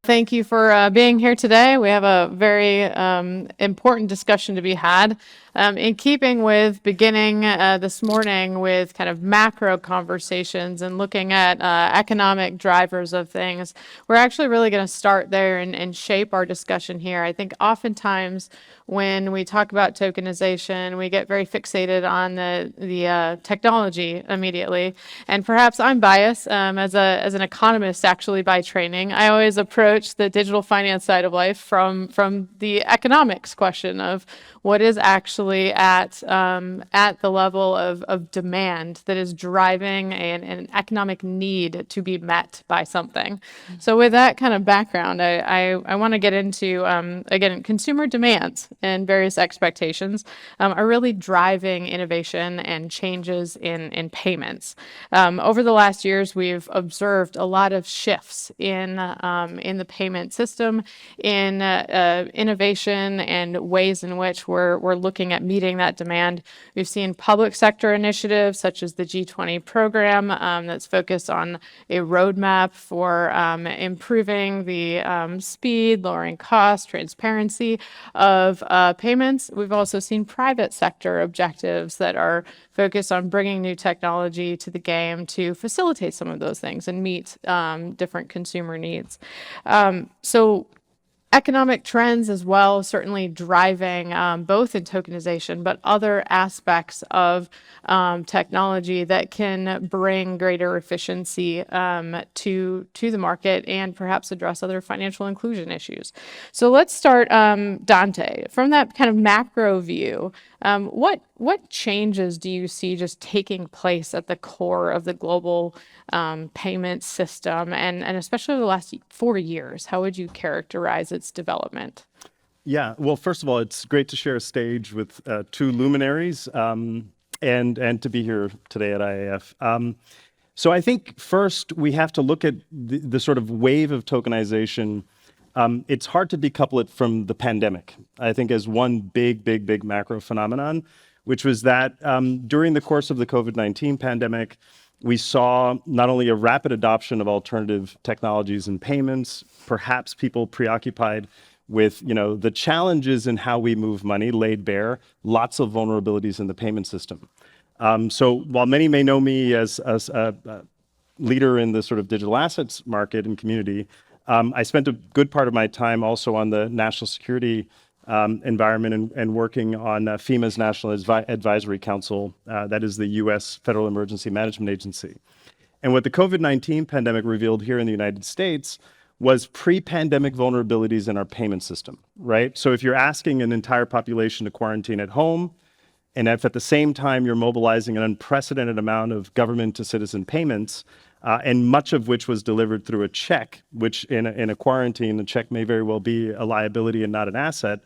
Thank you for being here today. We have a very important discussion to be had. In keeping with beginning this morning with kind of macro conversations and looking at economic drivers of things, we're actually really going to start there and shape our discussion here. I think oftentimes when we talk about tokenization, we get very fixated on the technology immediately. And perhaps I'm biased as an economist, actually, by training. I always approach the digital finance side of life from the economics question of what is actually at the level of demand that is driving an economic need to be met by something. So with that kind of background, I want to get into, again, consumer demands and various expectations are really driving innovation and changes in payments. Over the last years, we've observed a lot of shifts in the payment system, in innovation and ways in which we're looking at meeting that demand. We've seen public sector initiatives such as the G20 program that's focused on a roadmap for improving the speed, lowering cost, transparency of payments. We've also seen private sector objectives that are focused on bringing new technology to the game to facilitate some of those things and meet different consumer needs. So economic trends as well, certainly driving both in tokenization, but other aspects of technology that can bring greater efficiency to the market and perhaps address other financial inclusion issues. So let's start, Dante, from that kind of macro view. What changes do you see just taking place at the core of the global payment system, and especially over the last 4 years? How would you characterize its development? Yeah, well, first of all, it's great to share a stage with two luminaries and to be here today at IAF. So I think first we have to look at the sort of wave of tokenization. It's hard to decouple it from the pandemic, I think, as one big macro phenomenon, which was that during the course of the COVID-19 pandemic, we saw not only a rapid adoption of alternative technologies and payments, perhaps people preoccupied with, the challenges in how we move money laid bare, lots of vulnerabilities in the payment system. So while many may know me as a leader in the sort of digital assets market and community, I spent a good part of my time also on the national security environment and working on FEMA's National Advisory Council, that is the U.S. Federal Emergency Management Agency. And what the COVID-19 pandemic revealed here in the United States was pre-pandemic vulnerabilities in our payment system, right? So if you're asking an entire population to quarantine at home, and if at the same time you're mobilizing an unprecedented amount of government to citizen payments, and much of which was delivered through a check, which in a quarantine, a check may very well be a liability and not an asset.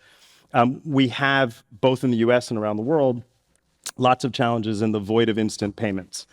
We have, both in the US and around the world, lots of challenges in the void of instant payments.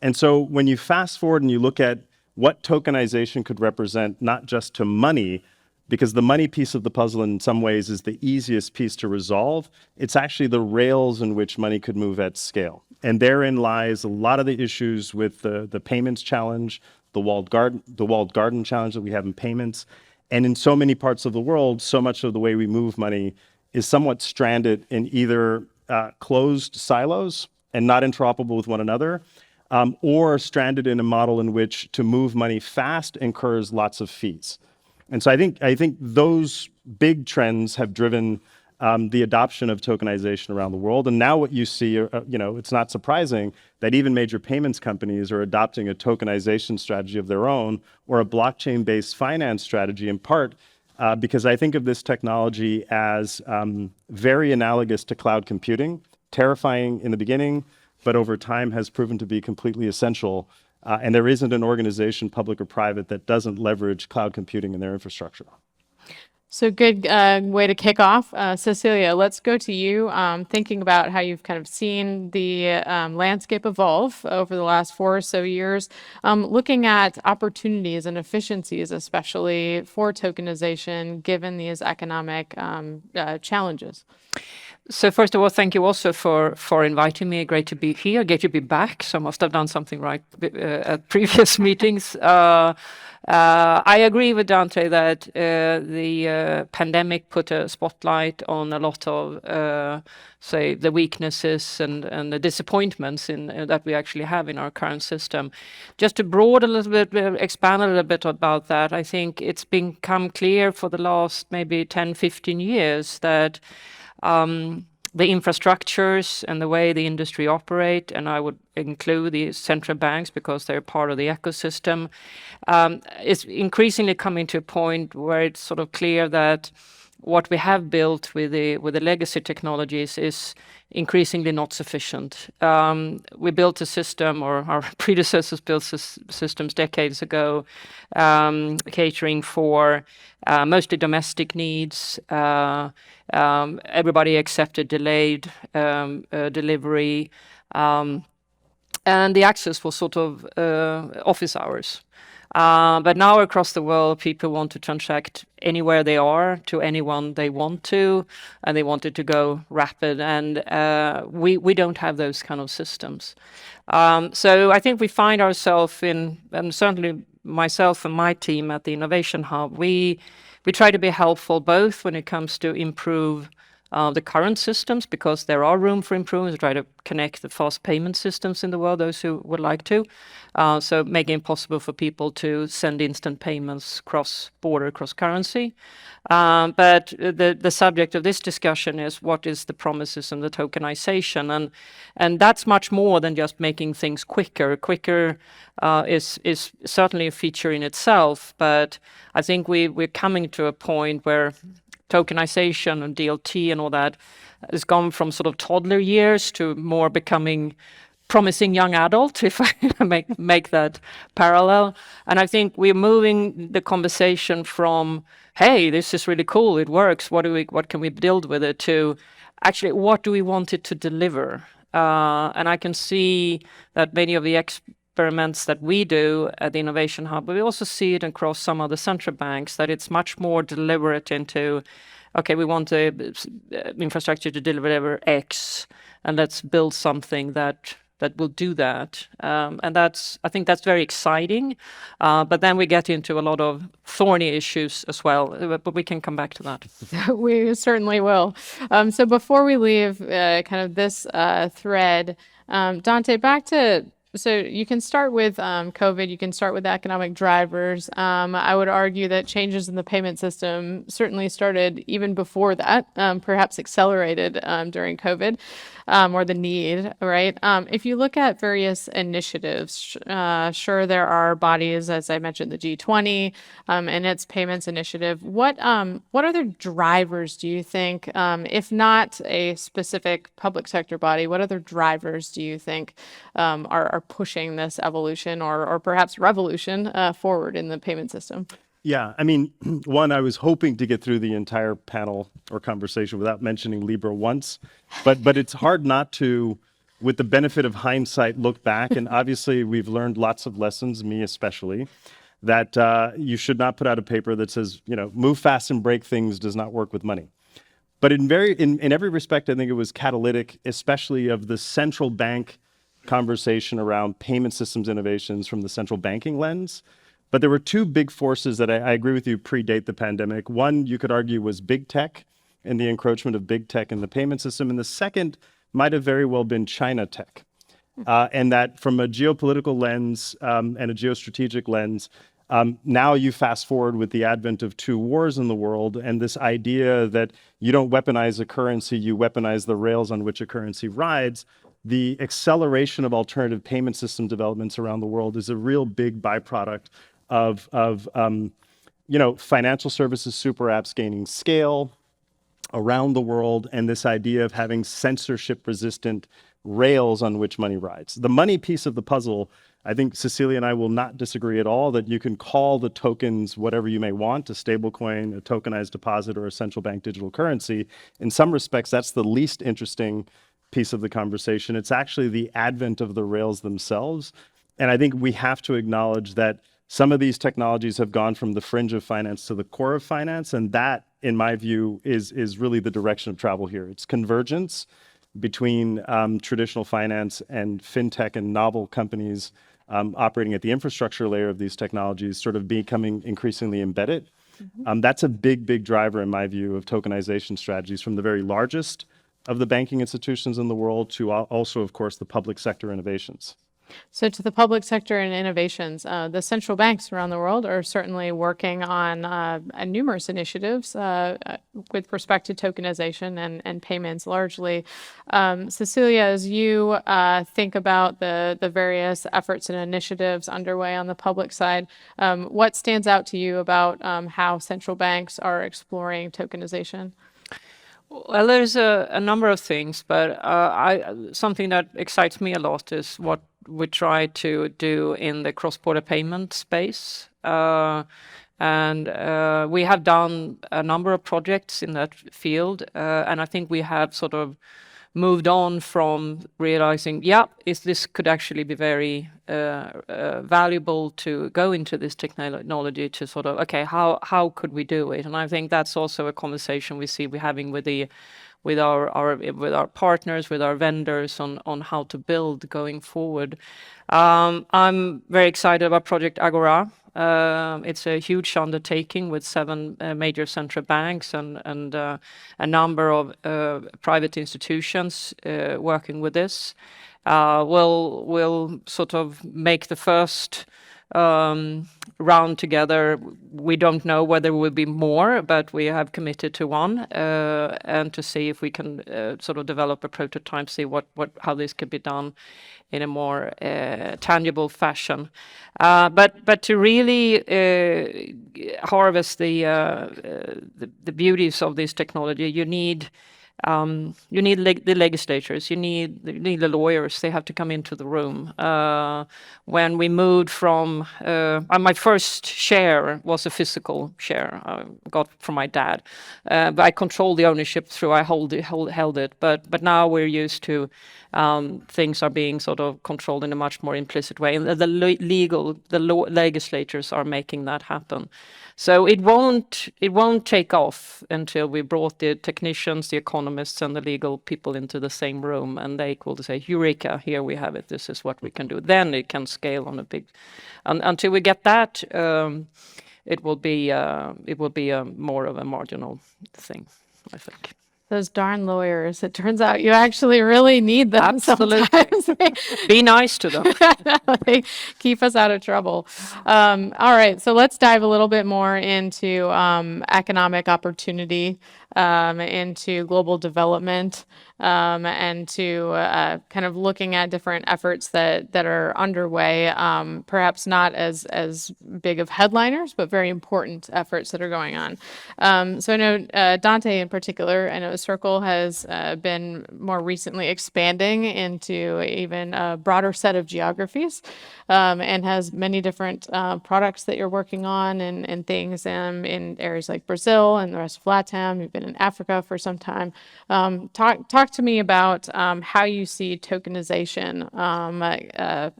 And so when you fast forward and you look at what tokenization could represent, not just to money, because the money piece of the puzzle in some ways is the easiest piece to resolve, it's actually the rails in which money could move at scale. And therein lies a lot of the issues with the payments challenge, the walled garden challenge that we have in payments. And in so many parts of the world, so much of the way we move money is somewhat stranded in either closed silos and not interoperable with one another, or stranded in a model in which to move money fast incurs lots of fees. And so I think those big trends have driven the adoption of tokenization around the world. And now what you see, it's not surprising that even major payments companies are adopting a tokenization strategy of their own, or a blockchain-based finance strategy, in part because I think of this technology as very analogous to cloud computing, terrifying in the beginning, but over time has proven to be completely essential. And there isn't an organization, public or private, that doesn't leverage cloud computing in their infrastructure. So good way to kick off. Cecilia, let's go to you. Thinking about how you've kind of seen the landscape evolve over the last 4 or so years, looking at opportunities and efficiencies, especially for tokenization, given these economic challenges. So first of all, thank you also for inviting me. Great to be here. Great to be back. So I must have done something right at previous meetings. I agree with Dante that the pandemic put a spotlight on a lot of, say, the weaknesses and the disappointments in that we actually have in our current system. Just to broaden a little bit, expand a little bit about that, I think it's become clear for the last maybe 10, 15 years that the infrastructures and the way the industry operate, and I would include the central banks because they're part of the ecosystem, is increasingly coming to a point where it's sort of clear that what we have built with the legacy technologies is increasingly not sufficient. We built a system, or our predecessors built systems decades ago, catering for mostly domestic needs. Everybody accepted delayed delivery, and the access was sort of office hours. But now across the world, people want to transact anywhere they are to anyone they want to, and they want it to go rapid. And we don't have those kind of systems. So I think we find ourselves in, and certainly myself and my team at the Innovation Hub, we try to be helpful both when it comes to improve the current systems, because there are room for improvement. We try to connect the fast payment systems in the world, those who would like to. So making it possible for people to send instant payments cross-border, cross-currency. But the subject of this discussion is what is the promises and the tokenization. And that's much more than just making things quicker. Quicker is certainly a feature in itself, but I think we're coming to a point where tokenization and DLT and all that has gone from sort of toddler years to more becoming promising young adult, if I make that parallel. And I think we're moving the conversation from, hey, this is really cool, it works, what can we build with it, to actually what do we want it to deliver? And I can see that many of the experiments that we do at the Innovation Hub, but we also see it across some of the central banks, that it's much more deliberate into, okay, we want the infrastructure to deliver X, and let's build something that will do that. And I think that's very exciting. But then we get into a lot of thorny issues as well, but we can come back to that. We certainly will. So before we leave kind of this thread, Dante, so you can start with COVID, you can start with economic drivers. I would argue that changes in the payment system certainly started even before that, perhaps accelerated during COVID, or the need, right? If you look at various initiatives, sure, there are bodies, as I mentioned, the G20 and its payments initiative. What other drivers do you think, if not a specific public sector body, what other drivers do you think are pushing this evolution or perhaps revolution forward in the payment system? Yeah, I mean, one, I was hoping to get through the entire panel or conversation without mentioning Libra once, but it's hard not to, with the benefit of hindsight, look back. And obviously, we've learned lots of lessons, me especially, that you should not put out a paper that says, move fast and break things does not work with money. But in every respect, I think it was catalytic, especially of the central bank conversation around payment systems innovations from the central banking lens. But there were two big forces that I agree with you predate the pandemic. One, you could argue, was big tech and the encroachment of big tech in the payment system. And the second might have very well been China tech. And that from a geopolitical lens and a geostrategic lens, now you fast forward with the advent of two wars in the world and this idea that you don't weaponize a currency, you weaponize the rails on which a currency rides. The acceleration of alternative payment system developments around the world is a real big byproduct of financial services super apps gaining scale around the world, and this idea of having censorship-resistant rails on which money rides. The money piece of the puzzle, I think Cecilia and I will not disagree at all that you can call the tokens whatever you may want, a stablecoin, a tokenized deposit, or a central bank digital currency. In some respects, that's the least interesting piece of the conversation. It's actually the advent of the rails themselves. And I think we have to acknowledge that some of these technologies have gone from the fringe of finance to the core of finance, and that, in my view, is really the direction of travel here. It's convergence between traditional finance and fintech and novel companies operating at the infrastructure layer of these technologies, sort of becoming increasingly embedded. That's a big driver, in my view, of tokenization strategies, from the very largest of the banking institutions in the world to also, of course, the public sector innovations. So to the public sector and innovations, the central banks around the world are certainly working on numerous initiatives with respect to tokenization and payments largely. Cecilia, as you think about the various efforts and initiatives underway on the public side, what stands out to you about how central banks are exploring tokenization? Well, there's a number of things, but something that excites me a lot is what we try to do in the cross-border payment space. And we have done a number of projects in that field, and I think we have sort of moved on from realizing, this could actually be very valuable to go into this technology, to sort of, okay, how could we do it? And I think that's also a conversation we're having with our partners, with our vendors on how to build going forward. I'm very excited about Project Agora. It's a huge undertaking with 7 major central banks and a number of private institutions working with this. We'll sort of make the first round together. We don't know whether there will be more, but we have committed to one, and to see if we can sort of develop a prototype, see how this could be done in a more tangible fashion. But to really harvest the beauties of this technology, you need the legislators, you need the lawyers. They have to come into the room. When we moved from, my first share was a physical share I got from my dad, but I controlled the ownership through I held it. But now we're used to things are being sort of controlled in a much more implicit way, and the legislators are making that happen. So it won't take off until we brought the technicians, the economists, and the legal people into the same room, and they will say, "Eureka! Here we have it. This is what we can do." Then it can scale on a big. Until we get that, it will be more of a marginal thing, I think. Those darn lawyers. It turns out you actually really need them. Absolutely. Sometimes. Be nice to them. They keep us out of trouble. All right, so let's dive a little bit more into economic opportunity, into global development, and to kind of looking at different efforts that are underway, perhaps not as big of headliners, but very important efforts that are going on. So I know Dante in particular, I know Circle has been more recently expanding into even a broader set of geographies, and has many different products that you're working on and things in areas like Brazil and the rest of LATAM. You've been in Africa for some time. Talk to me about how you see tokenization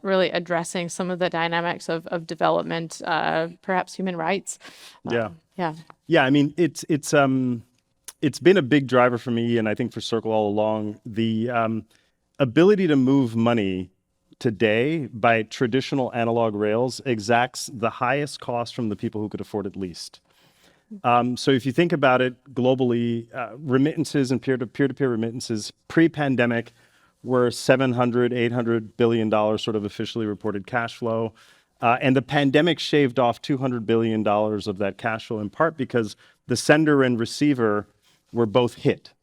really addressing some of the dynamics of development, perhaps human rights. Yeah. I mean, it's been a big driver for me, and I think for Circle all along. The ability to move money today by traditional analog rails exacts the highest cost from the people who could afford it least. So if you think about it globally, remittances and peer-to-peer remittances pre-pandemic were $700, $800 billion sort of officially reported cash flow. And the pandemic shaved off $200 billion of that cash flow, in part because the sender and receiver were both hit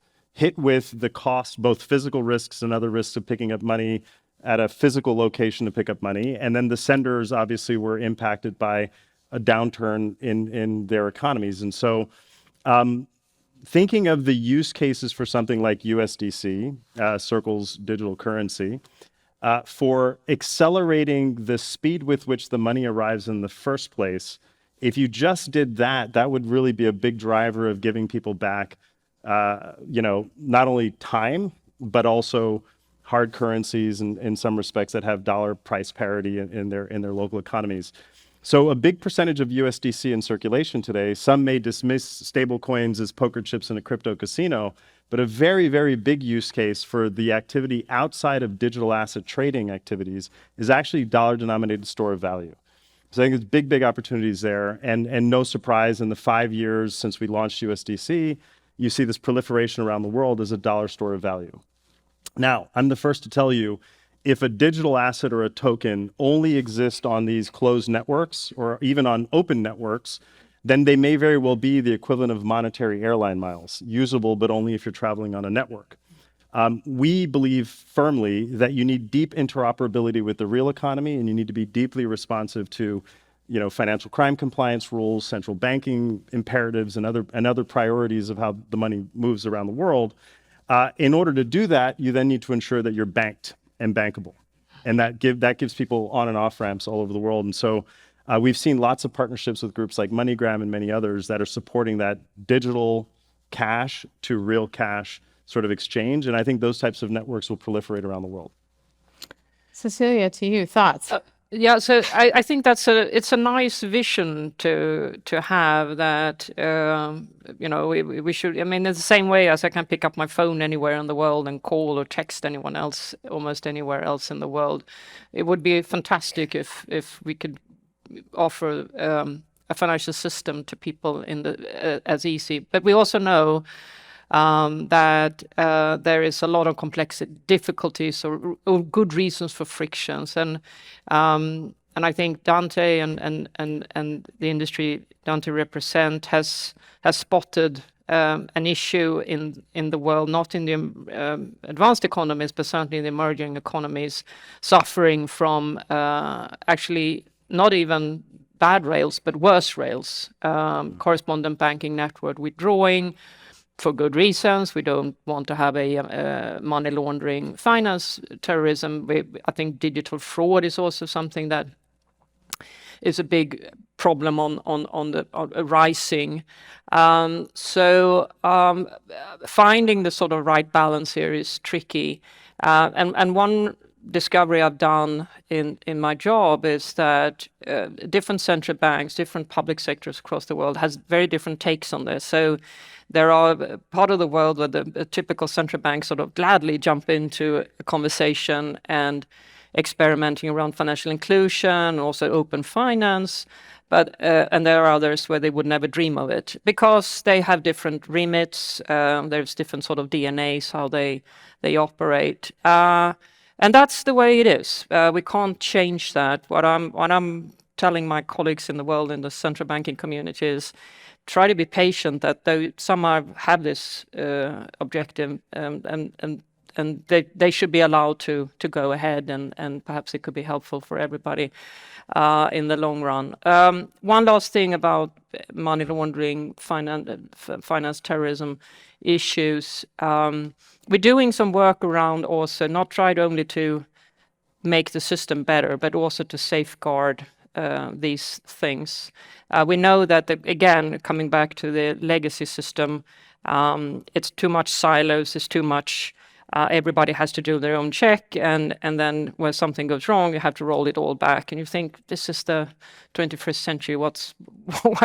with the cost, both physical risks and other risks of picking up money at a physical location to pick up money. And then the senders obviously were impacted by a downturn in their economies. And so thinking of the use cases for something like USDC, Circle's digital currency, for accelerating the speed with which the money arrives in the first place, if you just did that, that would really be a big driver of giving people back, not only time, but also hard currencies in some respects that have dollar price parity in their local economies. So a big percentage of USDC in circulation today, some may dismiss stable coins as poker chips in a crypto casino, but a very, very big use case for the activity outside of digital asset trading activities is actually dollar-denominated store of value. So I think there's big, big opportunities there. And no surprise, in the 5 years since we launched USDC, you see this proliferation around the world as a dollar store of value. Now, I'm the first to tell you, if a digital asset or a token only exists on these closed networks or even on open networks, then they may very well be the equivalent of monetary airline miles, usable but only if you're traveling on a network. We believe firmly that you need deep interoperability with the real economy, and you need to be deeply responsive to, financial crime compliance rules, central banking imperatives, and other priorities of how the money moves around the world. In order to do that, you then need to ensure that you're banked and bankable, and that gives people on and off ramps all over the world. And so we've seen lots of partnerships with groups like MoneyGram and many others that are supporting that digital cash to real cash sort of exchange. And I think those types of networks will proliferate around the world. Cecilia, to you, thoughts? Yeah, so I think it's a nice vision to have that, we should, I mean, in the same way as I can pick up my phone anywhere in the world and call or text anyone else, almost anywhere else in the world. It would be fantastic if we could offer a financial system to people as easy. But we also know that there is a lot of complexity, difficulties, or good reasons for frictions, and I think Dante and the industry Dante represent has spotted an issue in the world, not in the advanced economies, but certainly in the emerging economies, suffering from actually not even bad rails, but worse rails, correspondent banking network withdrawing, for good reasons. We don't want to have a money laundering, finance terrorism. I think digital fraud is also something that is a big problem on the rising. So finding the sort of right balance here is tricky. And one discovery I've done in my job is that different central banks, different public sectors across the world has very different takes on this. So there are part of the world where the typical central bank sort of gladly jump into a conversation and experimenting around financial inclusion, also open finance. But and there are others where they would never dream of it because they have different remits. There's different sort of DNAs how they operate. And that's the way it is. We can't change that. What I'm telling my colleagues in the world in the central banking community is try to be patient. That some have this objective, and they should be allowed to go ahead, and perhaps it could be helpful for everybody in the long run. One last thing about money laundering, finance terrorism issues. We're doing some work around also, not tried only to make the system better, but also to safeguard these things. We know that, again, coming back to the legacy system, it's too much silos, it's too much, everybody has to do their own check, and then when something goes wrong, you have to roll it all back. And you think, this is the 21st century, why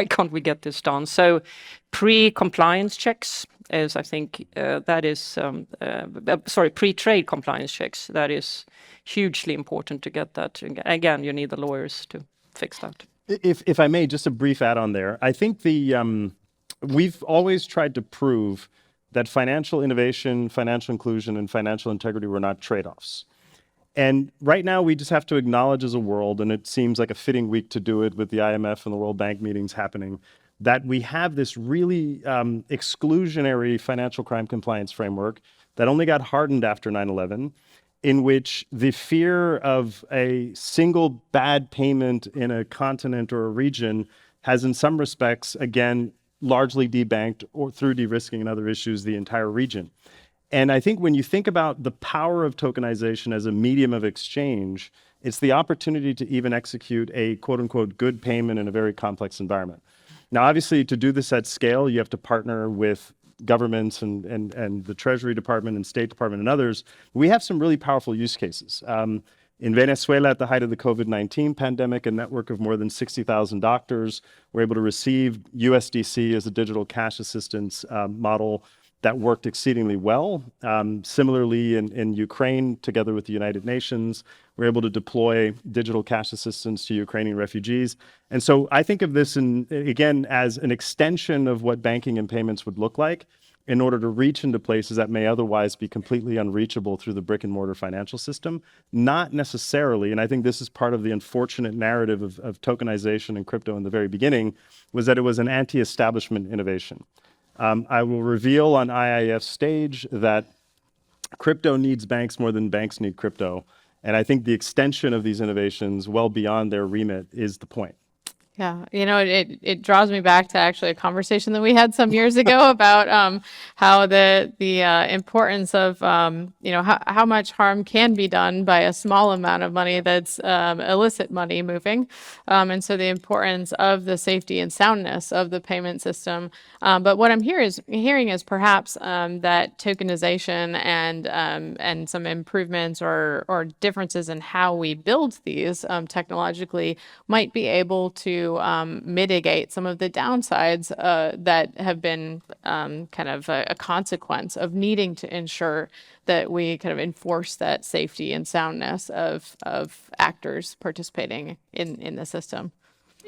can't we get this done? So pre-compliance checks is, I think, pre-trade compliance checks, that is hugely important to get that. Again, you need the lawyers to fix that. If I may, just a brief add-on there. I think we've always tried to prove that financial innovation, financial inclusion, and financial integrity were not trade-offs. And right now, we just have to acknowledge as a world, and it seems like a fitting week to do it with the IMF and the World Bank meetings happening, that we have this really exclusionary financial crime compliance framework that only got hardened after 9/11, in which the fear of a single bad payment in a continent or a region has, in some respects, again, largely debanked, or through de-risking and other issues, the entire region. And I think when you think about the power of tokenization as a medium of exchange, it's the opportunity to even execute a quote unquote good payment in a very complex environment. Now, obviously, to do this at scale, you have to partner with governments and the Treasury Department and State Department and others. We have some really powerful use cases. In Venezuela, at the height of the COVID-19 pandemic, a network of more than 60,000 doctors were able to receive USDC as a digital cash assistance model that worked exceedingly well. Similarly, in Ukraine, together with the United Nations, we're able to deploy digital cash assistance to Ukrainian refugees. And so I think of this, again, as an extension of what banking and payments would look like in order to reach into places that may otherwise be completely unreachable through the brick and mortar financial system. Not necessarily, and I think this is part of the unfortunate narrative of tokenization and crypto in the very beginning, was that it was an anti-establishment innovation. I will reveal on IIF's stage that crypto needs banks more than banks need crypto. And I think the extension of these innovations well beyond their remit is the point. Yeah, it draws me back to actually a conversation that we had some years ago about how the importance of how much harm can be done by a small amount of money that's illicit money moving, and so the importance of the safety and soundness of the payment system. But what I'm hearing is perhaps that tokenization and some improvements or differences in how we build these technologically might be able to mitigate some of the downsides that have been kind of a consequence of needing to ensure that we kind of enforce that safety and soundness of actors participating in the system.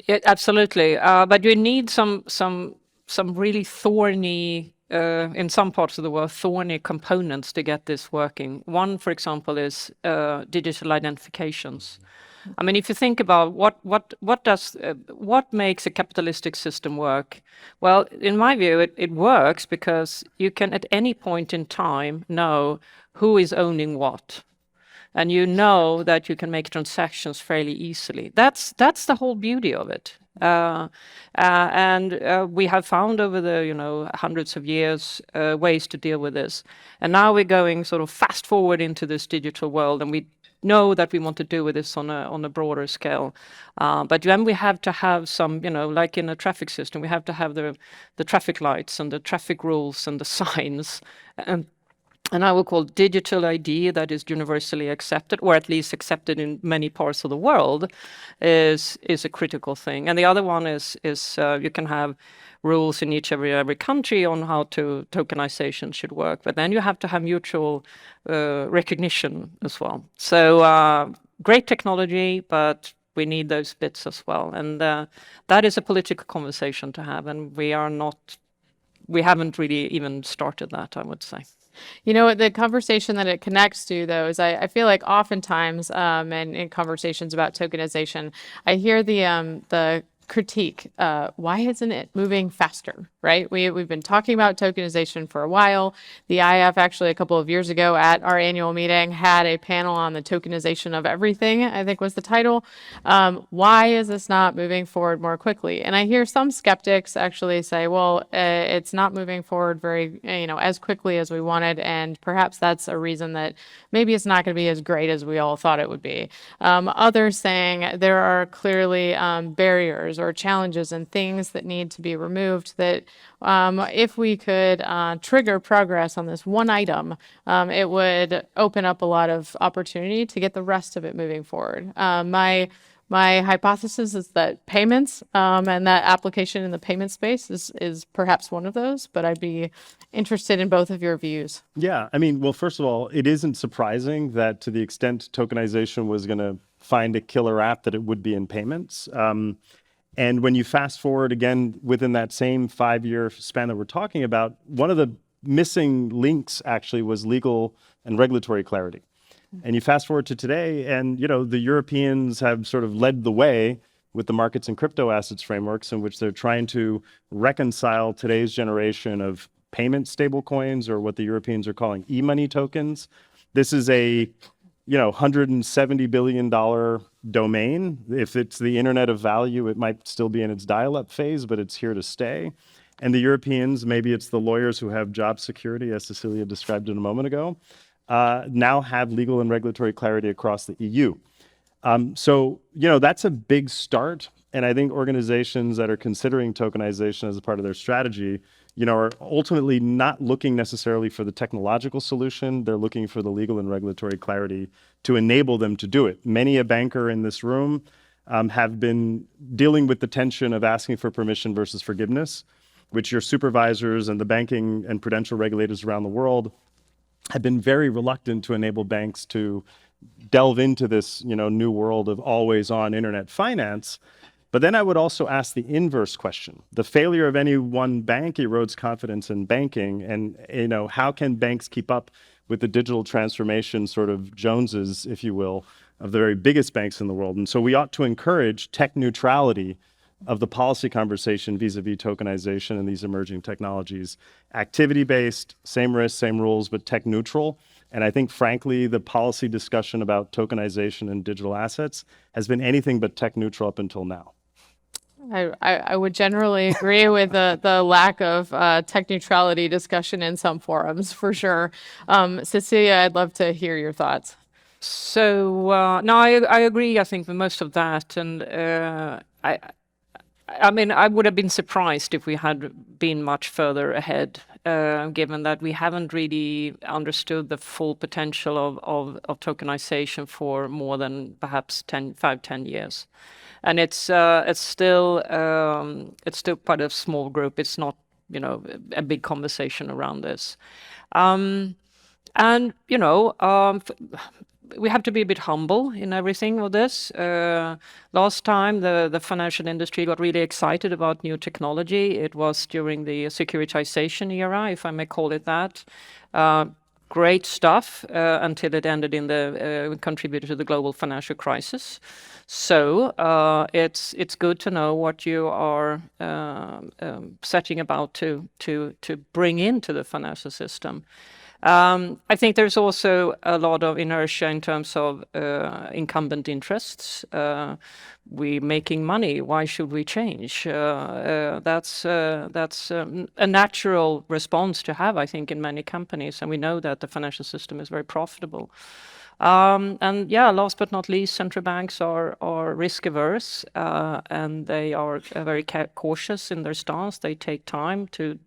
Yeah, absolutely. But you need some really thorny, in some parts of the world, thorny components to get this working. One, for example, is digital identifications. I mean, if you think about what makes a capitalistic system work, well, in my view, it works because you can at any point in time know who is owning what, and you know that you can make transactions fairly easily. That's the whole beauty of it. And we have found over the hundreds of years ways to deal with this, and now we're going sort of fast forward into this digital world, and we know that we want to do with this on a broader scale. But then we have to have some, like in a traffic system, we have to have the traffic lights and the traffic rules and the signs. And I would call digital ID that is universally accepted, or at least accepted in many parts of the world, is a critical thing. And the other one is you can have rules in every country on how tokenization should work, but then you have to have mutual recognition as well. So great technology, but we need those bits as well, and that is a political conversation to have, and we haven't really even started that, I would say. The conversation that it connects to, though, is I feel like oftentimes, and in conversations about tokenization, I hear the critique, why isn't it moving faster, right? We've been talking about tokenization for a while. The IF actually a couple of years ago at our annual meeting had a panel on the tokenization of everything, I think was the title. Why is this not moving forward more quickly? And I hear some skeptics actually say, well, it's not moving forward very, as quickly as we wanted, and perhaps that's a reason that maybe it's not going to be as great as we all thought it would be. Others saying there are clearly barriers or challenges and things that need to be removed that if we could trigger progress on this one item, it would open up a lot of opportunity to get the rest of it moving forward. My hypothesis is that payments and that application in the payment space is perhaps one of those, but I'd be interested in both of your views. Yeah, I mean, well, first of all, it isn't surprising that to the extent tokenization was going to find a killer app that it would be in payments. And when you fast forward again within that same 5-year span that we're talking about, one of the missing links actually was legal and regulatory clarity. And you fast forward to today, and the Europeans have sort of led the way with the markets and crypto assets frameworks in which they're trying to reconcile today's generation of payment stablecoins, or what the Europeans are calling e-money tokens. This is a $170 billion domain. If it's the internet of value, it might still be in its dial-up phase, but it's here to stay. And the Europeans, maybe it's the lawyers who have job security, as Cecilia described it a moment ago, now have legal and regulatory clarity across the EU. So, that's a big start. And I think organizations that are considering tokenization as a part of their strategy, are ultimately not looking necessarily for the technological solution. They're looking for the legal and regulatory clarity to enable them to do it. Many a banker in this room have been dealing with the tension of asking for permission versus forgiveness, which your supervisors and the banking and prudential regulators around the world have been very reluctant to enable banks to delve into this, new world of always-on internet finance. But then I would also ask the inverse question. The failure of any one bank erodes confidence in banking. And, how can banks keep up with the digital transformation sort of Joneses, if you will, of the very biggest banks in the world? And so we ought to encourage tech neutrality of the policy conversation vis-a-vis tokenization and these emerging technologies. Activity-based, same risks, same rules, but tech neutral. And I think, frankly, the policy discussion about tokenization and digital assets has been anything but tech neutral up until now. I would generally agree with the lack of tech neutrality discussion in some forums, for sure. Cecilia, I'd love to hear your thoughts. So, no, I agree, I think, with most of that. And I mean, I would have been surprised if we had been much further ahead, given that we haven't really understood the full potential of tokenization for more than perhaps 5-10 years. And it's still quite a small group. It's not, a big conversation around this. We have to be a bit humble in everything with this. Last time the financial industry got really excited about new technology, it was during the securitization era, if I may call it that. Great stuff until it ended in contributed to the global financial crisis. So it's good to know what you are setting about to bring into the financial system. I think there's also a lot of inertia in terms of incumbent interests. We're making money. Why should we change? That's a natural response to have, I think, in many companies. And we know that the financial system is very profitable. And yeah, last but not least, central banks are risk averse, and they are very cautious in their stance. They take time to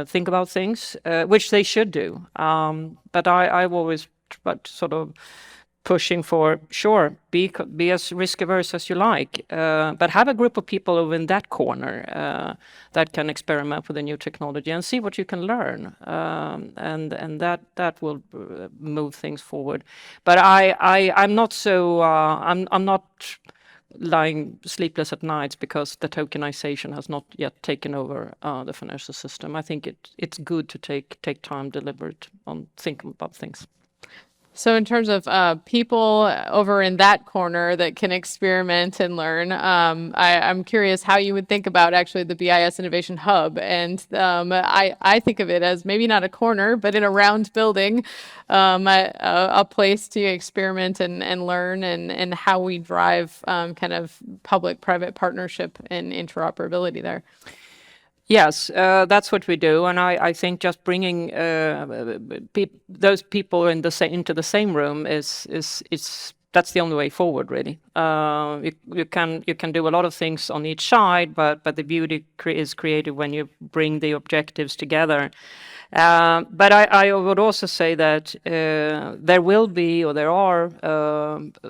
think about things, which they should do. But I've always sort of pushing for, sure, be as risk averse as you like, but have a group of people over in that corner that can experiment with the new technology and see what you can learn, and that will move things forward. But I'm not so I'm not lying sleepless at nights because the tokenization has not yet taken over the financial system. I think it's good to take time deliberate on thinking about things. So in terms of people over in that corner that can experiment and learn, I'm curious how you would think about actually the BIS Innovation Hub. And I think of it as maybe not a corner, but in a round building, a place to experiment and learn and how we drive kind of public-private partnership and interoperability there. Yes, that's what we do, and I think just bringing those people into the same room is that's the only way forward, really. You can do a lot of things on each side, but the beauty is created when you bring the objectives together. But I would also say that there will be, or there are,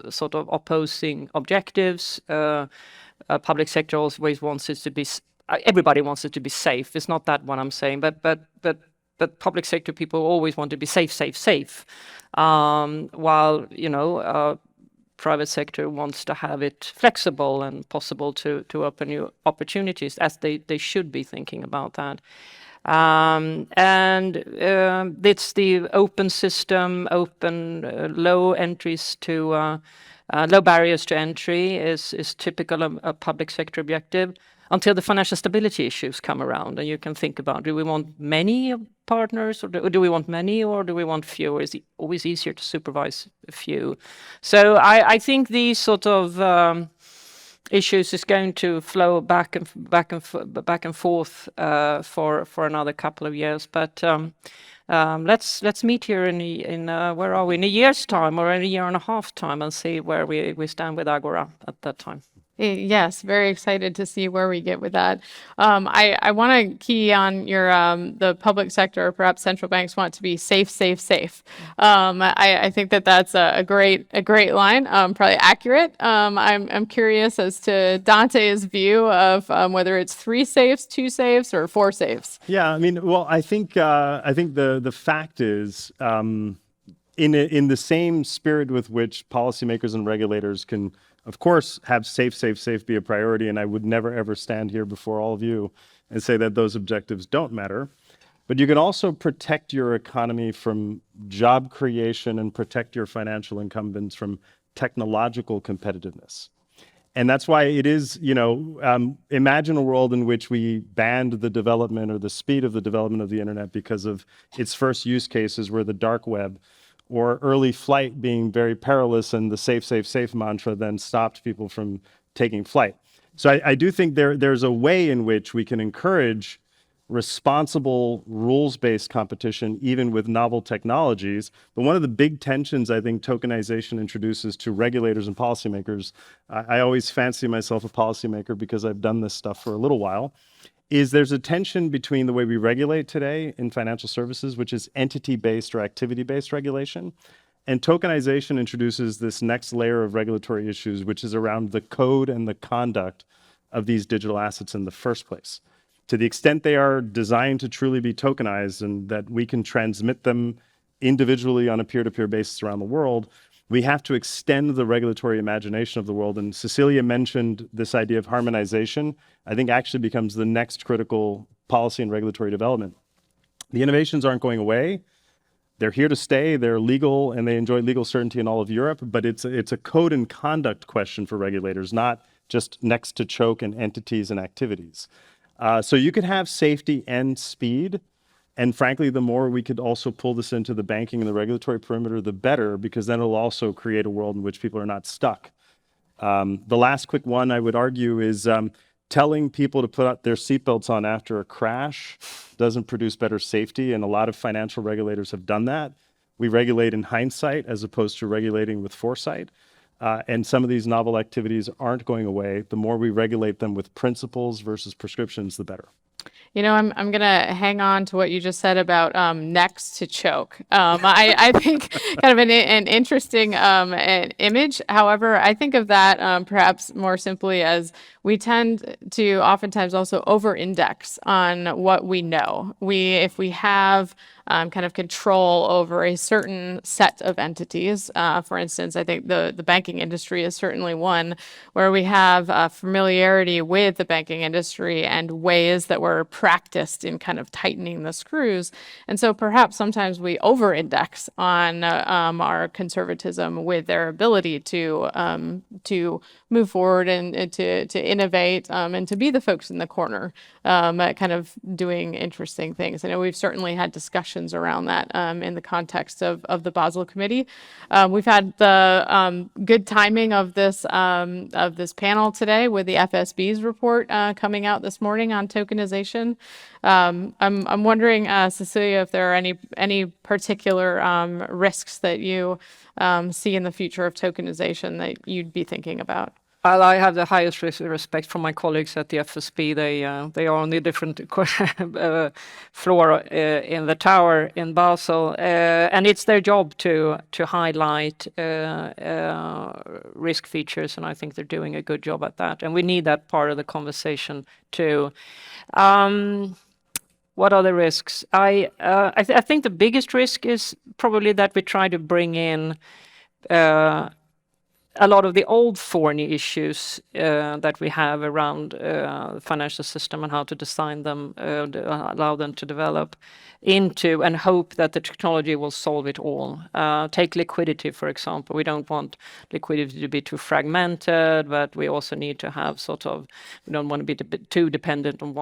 sort of opposing objectives. Public sector always wants it to be. Everybody wants it to be safe. It's not that what I'm saying, but public sector people always want to be safe. While private sector wants to have it flexible and possible to open new opportunities, as they should be thinking about that. And it's the open system, low entries to low barriers to entry is typical of a public sector objective. Until the financial stability issues come around, and you can think about, do we want many partners, or do we want many, or do we want fewer? It's always easier to supervise a few. So I think these sort of issues is going to flow back and forth for another couple of years. But let's meet here in where are we, in a year's time or in a year and a half time, and see where we stand with Agora at that time. Yes, very excited to see where we get with that. I want to key on your the public sector, or perhaps central banks want to be safe, safe, safe. I think that that's a great line, probably accurate. I'm curious as to Dante's view of whether it's 3 safes, 2 safes, or 4 safes. Yeah, I mean, well, I think the fact is, in the same spirit with which policymakers and regulators can, of course, have safe, safe, safe be a priority, and I would never ever stand here before all of you and say that those objectives don't matter. But you can also protect your economy from job creation and protect your financial incumbents from technological competitiveness. And that's why it is, imagine a world in which we banned the development or the speed of the development of the internet because of its first use cases were the dark web or early flight being very perilous, and the safe, safe, safe mantra then stopped people from taking flight. So I do think there's a way in which we can encourage responsible rules-based competition even with novel technologies. But one of the big tensions I think tokenization introduces to regulators and policymakers, I always fancy myself a policymaker because I've done this stuff for a little while, is there's a tension between the way we regulate today in financial services, which is entity-based or activity-based regulation, and tokenization introduces this next layer of regulatory issues, which is around the code and the conduct of these digital assets in the first place. To the extent they are designed to truly be tokenized and that we can transmit them individually on a peer-to-peer basis around the world, we have to extend the regulatory imagination of the world. And Cecilia mentioned this idea of harmonization, I think actually becomes the next critical policy and regulatory development. The innovations aren't going away. They're here to stay, they're legal, and they enjoy legal certainty in all of Europe, but it's a code and conduct question for regulators, not just next to choke and entities and activities. So you could have safety and speed. And frankly, the more we could also pull this into the banking and the regulatory perimeter, the better, because then it'll also create a world in which people are not stuck. The last quick one I would argue is telling people to put their seatbelts on after a crash doesn't produce better safety. And a lot of financial regulators have done that. We regulate in hindsight as opposed to regulating with foresight. And some of these novel activities aren't going away. The more we regulate them with principles versus prescriptions, the better. I'm gonna hang on to what you just said about next to choke. I think kind of an interesting an image. However, I think of that perhaps more simply as we tend to oftentimes also over-index on what we know. If we have kind of control over a certain set of entities. For instance, I think the banking industry is certainly one where we have familiarity with the banking industry and ways that were practiced in kind of tightening the screws. And so perhaps sometimes we over-index on our conservatism with their ability to move forward and to innovate and to be the folks in the corner kind of doing interesting things. I know we've certainly had discussions around that in the context of the Basel Committee. We've had the good timing of this panel today with the FSB's report coming out this morning on tokenization. I'm wondering, Cecilia, if there are any particular risks that you see in the future of tokenization that you'd be thinking about. Well, I have the highest respect for my colleagues at the FSB. They are on a different floor in the tower in Basel, and it's their job to highlight risk features, and I think they're doing a good job at that. And we need that part of the conversation too. What are the risks? I think the biggest risk is probably that we try to bring in a lot of the old thorny issues that we have around the financial system and how to design them, allow them to develop into, and hope that the technology will solve it all. Take liquidity, for example. We don't want liquidity to be too fragmented, but we also need to have we don't want to be too dependent on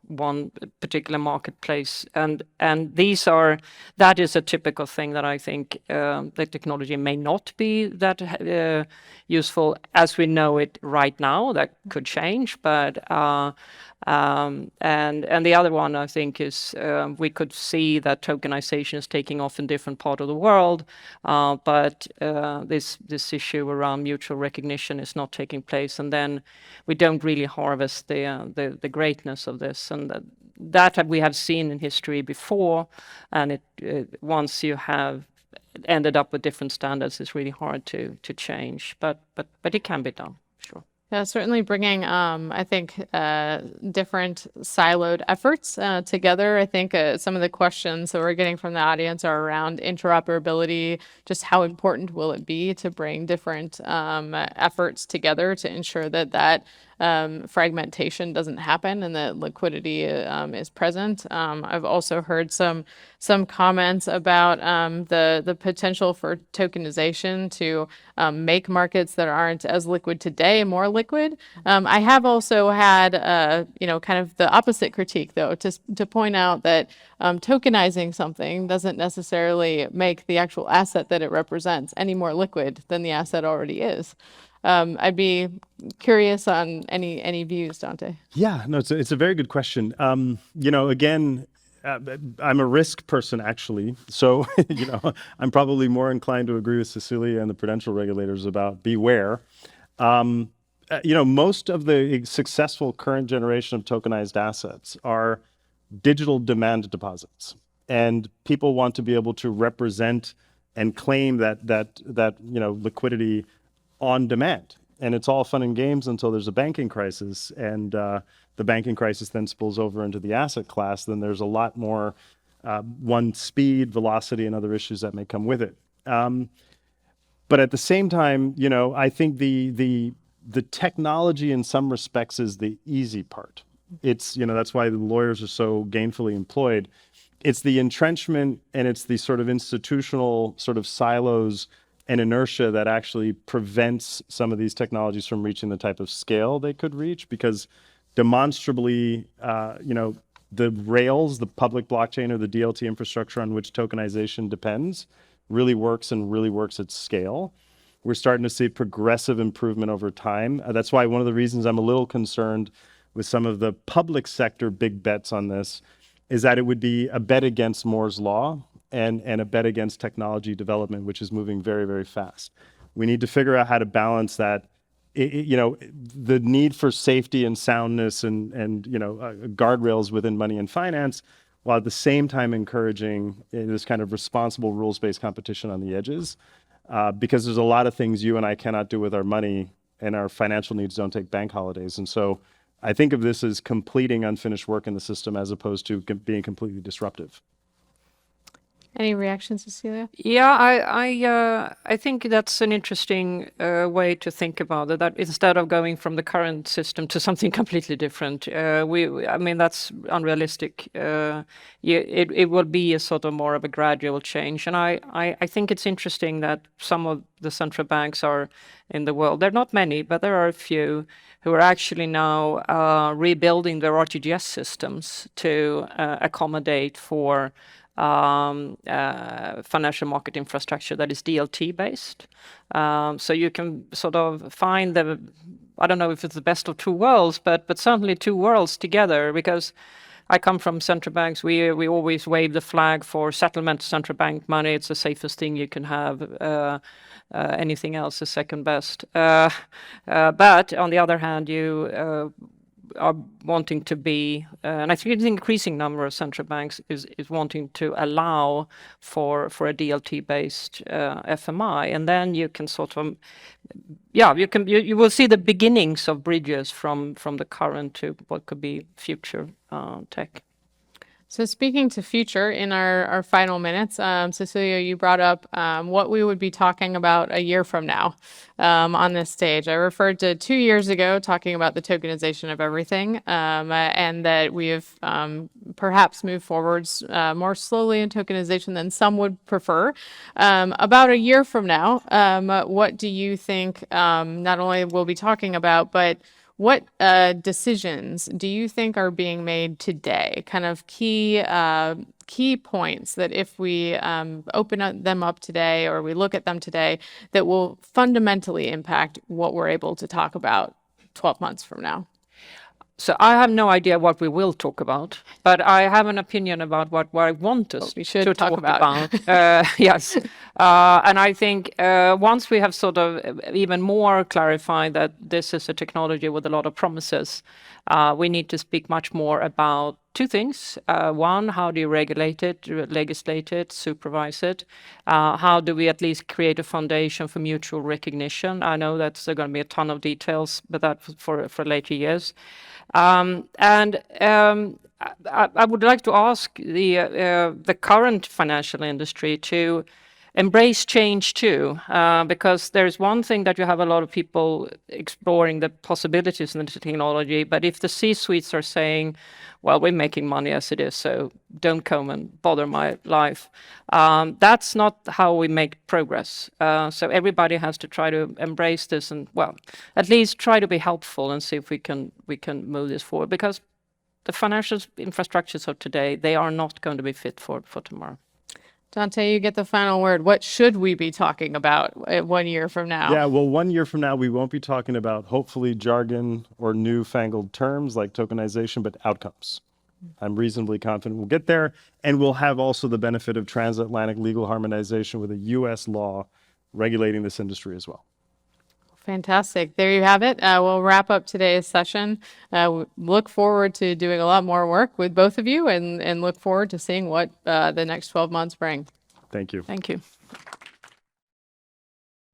one particular marketplace. And that is a typical thing that I think the technology may not be that useful as we know it right now. That could change, but and the other one I think is we could see that tokenization is taking off in different part of the world, but this issue around mutual recognition is not taking place, and then we don't really harvest the greatness of this, and that we have seen in history before, and once you have ended up with different standards, it's really hard to change, but it can be done, sure. Yeah, certainly bringing, I think, different siloed efforts together. I think some of the questions that we're getting from the audience are around interoperability. Just how important will it be to bring different efforts together to ensure that fragmentation doesn't happen and that liquidity is present. I've also heard some comments about the potential for tokenization to make markets that aren't as liquid today more liquid. I have also had kind of the opposite critique though, to point out that tokenizing something doesn't necessarily make the actual asset that it represents any more liquid than the asset already is. I'd be curious on any views, Dante. Yeah, no, it's a very good question. Again, I'm a risk person actually, so I'm probably more inclined to agree with Cecilia and the prudential regulators about beware. Most of the successful current generation of tokenized assets are digital demand deposits, and people want to be able to represent and claim that liquidity on demand. And it's all fun and games until there's a banking crisis, and the banking crisis then spills over into the asset class. Then there's a lot more speed, velocity, and other issues that may come with it. But at the same time, I think the technology in some respects is the easy part. It's that's why the lawyers are so gainfully employed. It's the entrenchment and it's the sort of institutional sort of silos and inertia that actually prevents some of these technologies from reaching the type of scale they could reach, because demonstrably, the rails, the public blockchain or the DLT infrastructure on which tokenization depends really works at scale. We're starting to see progressive improvement over time. That's why one of the reasons I'm a little concerned with some of the public sector big bets on this is that it would be a bet against Moore's Law and a bet against technology development, which is moving very, very fast. We need to figure out how to balance that, the need for safety and soundness and guardrails within money and finance, while at the same time encouraging this kind of responsible rules-based competition on the edges, because there's a lot of things you and I cannot do with our money, and our financial needs don't take bank holidays. And so I think of this as completing unfinished work in the system as opposed to being completely disruptive. Any reactions, Cecilia? Yeah, I think that's an interesting way to think about it. That instead of going from the current system to something completely different, that's unrealistic. It will be a sort of more of a gradual change, and I think it's interesting that some of the central banks are in the world. There are not many, but there are a few who are actually now rebuilding their RTGS systems to accommodate for financial market infrastructure that is DLT based. So you can sort of find I don't know if it's the best of two worlds, but certainly two worlds together, because I come from central banks. We always wave the flag for settlement central bank money. It's the safest thing you can have. Anything else is second best. But on the other hand, you are wanting to be, and I think an increasing number of central banks is wanting to allow for a DLT-based FMI, and then you can sort of, you will see the beginnings of bridges from the current to what could be future tech. So speaking to future in our final minutes, Cecilia, you brought up what we would be talking about a year from now on this stage. I referred to 2 years ago talking about the tokenization of everything, and that we have perhaps moved forwards more slowly in tokenization than some would prefer. About a year from now, what do you think not only we'll be talking about, but what decisions do you think are being made today? Kind of key points that if we them up today or we look at them today, that will fundamentally impact what we're able to talk about 12 months from now? So I have no idea what we will talk about, but I have an opinion about what I want us we should to talk talk about. Yes, and I think once we have sort of even more clarified that this is a technology with a lot of promises, we need to speak much more about two things. One, how do you regulate it, legislate it, supervise it? How do we at least create a foundation for mutual recognition? I know that's going to be a ton of details, but that's for later years. I would like to ask the current financial industry to embrace change too, because there's one thing that you have a lot of people exploring the possibilities in the technology, but if the C-suites are saying, well, we're making money as it is, so don't come and bother my life, that's not how we make progress. So everybody has to try to embrace this and, well, at least try to be helpful and see if we can move this forward, because the financial infrastructures of today, they are not going to be fit for tomorrow. Dante, you get the final word. What should we be talking about 1 year from now? Yeah, well, 1 year from now, we won't be talking about hopefully jargon or newfangled terms like tokenization, but outcomes. I'm reasonably confident we'll get there, and we'll have also the benefit of transatlantic legal harmonization with a U.S. law regulating this industry as well. Fantastic. There you have it. We'll wrap up today's session. Look forward to doing a lot more work with both of you and look forward to seeing what the next 12 months bring. Thank you. Thank you.